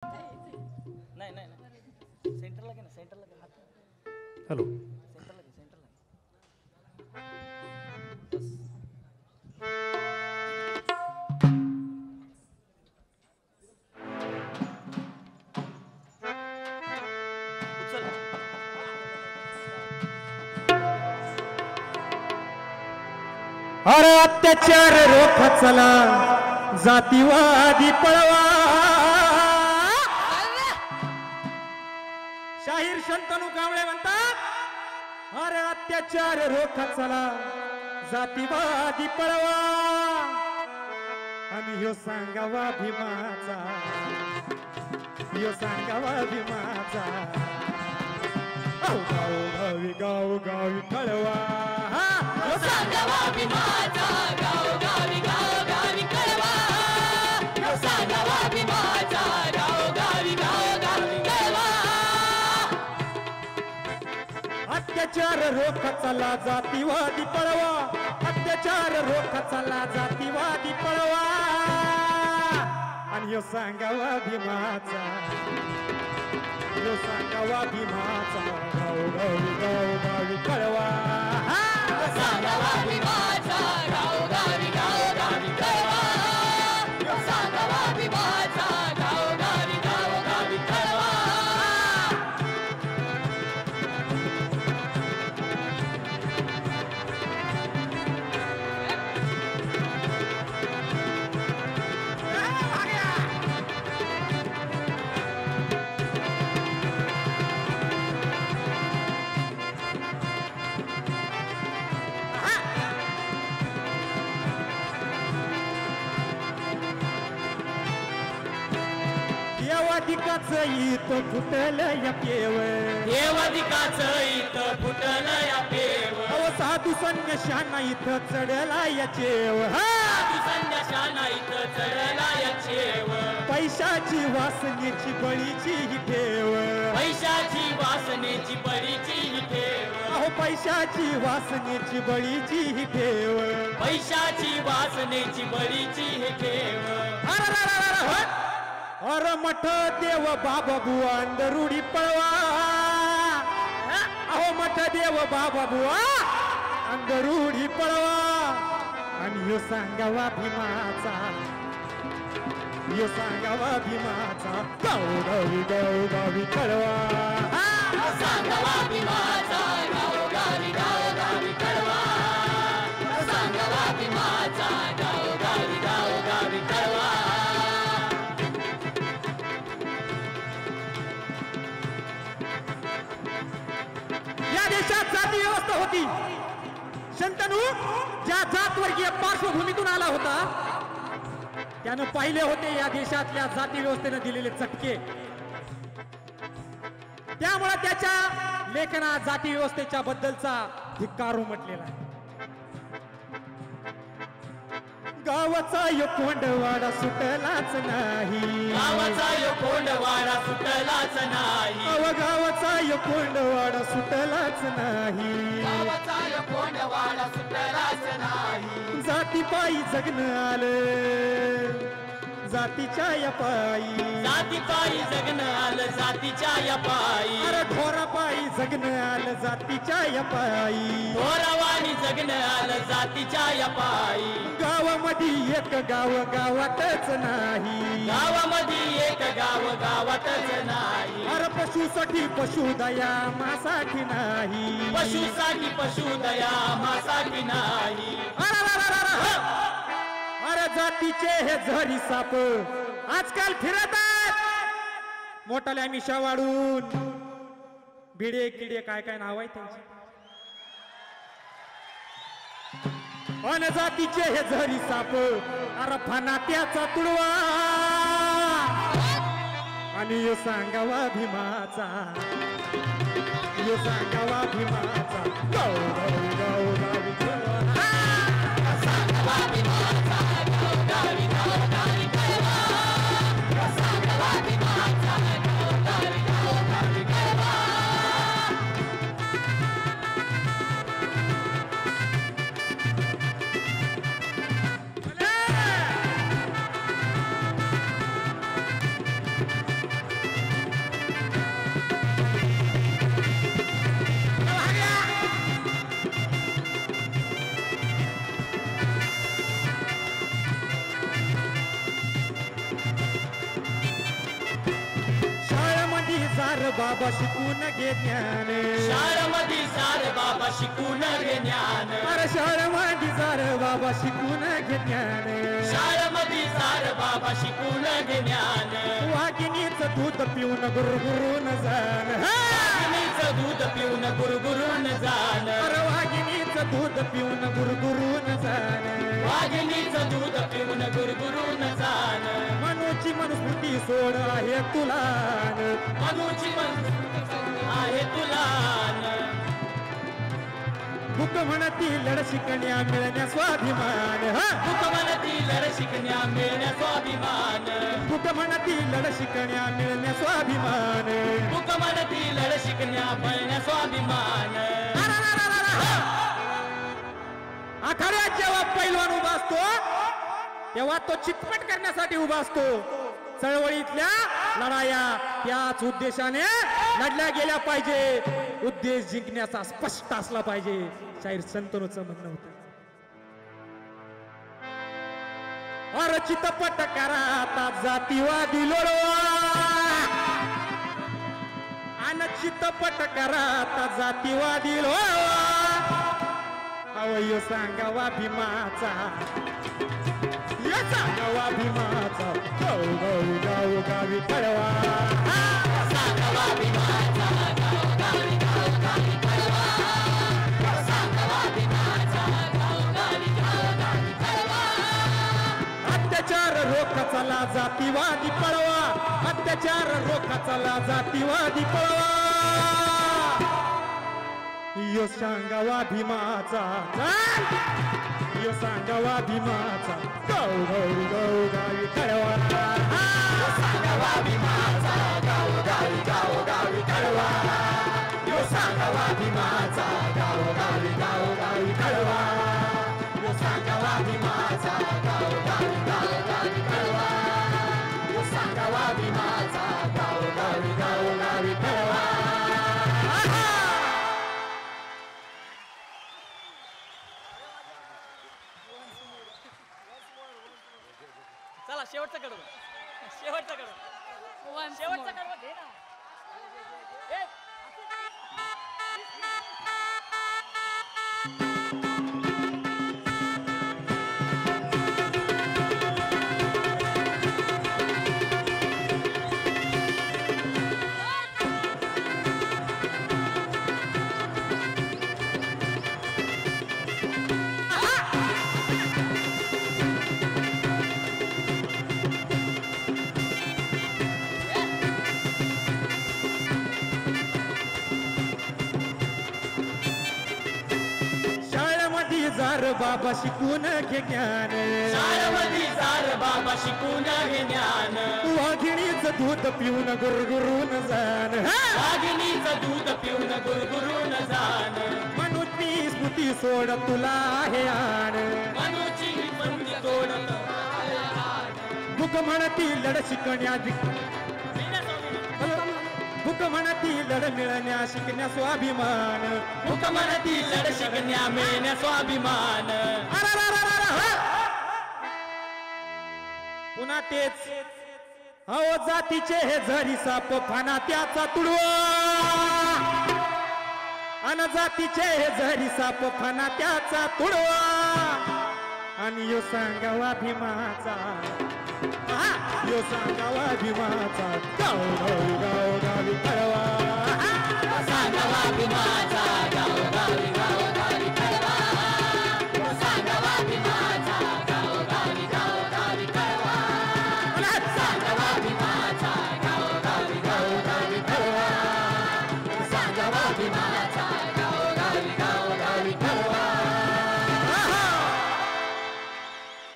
नाही नाही नाही सेंटरला घे ना सेंटरला घे हात हॅलो सेंटरला घे सेंटरला बस उचल अरे अत्याचार रोख चला जातीवादी पळवा शाहीर शंतनू कांबळे म्हणतात अरे अत्याचार रोख चला जातीवादी पळवा आणि ह्यो सांगावा भीमाचा ह्यो सांगावा भीमाचा गावी गाव गावी कळवा सांगावा भीमाचा गाव गावी कळवा सांगावा भीमाचा गाव गावी कळवा अत्याचार रोख चला जातीवादी पळवा अत्याचार रोख चला जातीवादी पळवा आणि ह्यो सांगावा भीमाचा ह्यो सांगावा भीमाचा गाव गावी कळवा सांगावा भीमाचा गाव गावी कळवा सांगावा भीमाचा गाव गावी कळवा देवाधिकाचं इथं फुटलं या पेव देवाधिकाचं इथं फुटलं या पेव अव साधू संन्याशांना इथं चढला या चेव संन्याशांना इथं चढला या चेव पैशाची वासनेची बळीची ही ठेव पैशाची वासनेची बळीची ही ठेव अहो पैशाची वासनेची बळीची ही ठेव पैशाची वासनेची बळीची ही ठेव अर मठ देव बाबा बुवा अंदरुडी पळवा अहो मठ देव बाबा बुवा अंदरुडी पळवा आणि ह्यो सांगावा भीमाचा ह्यो सांगावा भीमाचा गाव गावी कळवा सांगावा भीमाचा गाव गावी कळवा सांगावा भीमाचा गाव गावी कळवा या देशात जाती व्यवस्था होती शंतनू ज्या जातवर्गीय पार्श्वभूमीतून आला होता त्यानं पाहिले होते या देशातल्या जाती व्यवस्थेनं दिलेले चटके त्यामुळे त्याच्या लेखनात जाती व्यवस्थेच्या बद्दलचा धिक्कार उमटलेला आहे गावाचा यो कोंडवाडा सुटलाच नाही गावाचा यो कोंडवाडा सुटलाच नाही अव गावाचा यो कोंडवाडा सुटलाच नाही गावाचा यो कोंडवाडा सुटलाच नाही जाती पायी जगणं आलं जातीच्या या पायी जाती पायी जगणं आलं जातीच्या या पायी अरे ढोरा पायी जगणं आलं जातीच्या या पायी ढोरावानी जगणं आलं जातीच्या या पायी गावामध्ये एक गाव गावातच नाही गावामध्ये एक गाव गावातच नाही अरे पशुसाठी पशुदया मासाठी नाही पशुसाठी पशुदया मासाठी नाही अरे जातीचे हे झरी साप आजकाल फिरत आहेत मोठाल्या मिशा वाढून भिडे किडे काय काय नाव आहे त्यांची अन जातीचे हे झरी साप अरे फनात्याचा तुडवा आणि यो सांगावा भीमाचा यो सांगावा भीमाचा गाव गावी कळवा. सांगावा भीमाचा गाव गावी कळवा सांगावा भीमाचा गाव गावी कळवा सार बाबा शिकून घे ज्ञान शाळेमध्ये सार बाबा शिकून घे ज्ञान अरे शाळेमध्ये सार बाबा शिकून घे ज्ञान शाळेमध्ये सार बाबा शिकून घे ज्ञान वाघिणीचं दूध पिऊन गुरगुरून जाण वाघिणीचं दूध पिऊन गुरगुरून जाण अरे वाघिणीचं दूध पिऊन गुरगुरून जाण वाघिणीचं दूध पिऊन गुरगुरून जाण मनूची मनुस्मृती सोड आहे तुला मनुची मन आहे तुला बुक म्हणती लढ शिकण्या मिळण्या स्वाभिमान बुक म्हणती लढ शिकण्या मिळण्या स्वाभिमान बुक म्हणती लढ शिकण्या मिळण्या स्वाभिमान बुक म्हणती लढ शिकण्या मिळण्या स्वाभिमान आखाड्यात जेव्हा पैलवान उभा असतो तेव्हा तो चितपट करण्यासाठी उभा असतो चळवळीतल्या लढाया त्याच उद्देशाने लढल्या गेल्या पाहिजे उद्देश जिंकण्याचा स्पष्ट असला पाहिजे शाहीर संतनूचं म्हणणं होतं अरे चितपट करा आता जातीवादी लढवा आणि चितपट करा आता जातीवादी लढवा अवय सांगावा भीमाचा याचा गावा भीमाचा गाव गाव गाव गावी कळवा सांगावा भीमाचा गावोगावी गावोगावी कळवा सांगावा भीमाचा गावोगावी गावोगावी कळवा अत्याचार रोख चला जातीवादी पळवा अत्याचार रोख चला जातीवादी पळवा यो सांगावा भीमाचा यो सांगावा भीमाचा गाव गाव गाव गावी कळवा सांगावा भीमाचा गावोगावी गावोगावी कळवा यो सांगावा भीमाचा गावोगावी गावोगावी कळवा यो सांगावा भीमाचा गावोगावी गावोगावी कळवा सांगावा भीमाचा गावोगावी गावोगावी कळवा चला शेवटचा कडवं शेवटचा कडवं शेवटचा कडवं घे ना ए, जार बाबा शिकून घे ज्ञान शाळेमध्ये सार बाबा शिकून घे ज्ञान वाघिणीचं दूध पिऊन गुरगुरून जाण वाघिणीचं दूध पिऊन गुरगुरून जाण मनुष्य स्मृती सोड तुला हे आण मनुची बंदी तोडत बुक म्हणती लढ शिकण्या बुक म्हणती लढ मिळण्या शिकण्या स्वाभिमान मुख म्हणती लढ शिकण्या मिळण्या स्वाभिमान पुन्हा तेच अहो जातीचे हे झरी साप फाना त्याचा तुडवा अन जातीचे हे झरी साप फाना त्याचा तुडवा आणि यो सांगावा भीमाचा यो सांगावा भीमाचा गाव गाव गाव गावी कळवा सांगावा भीमाचा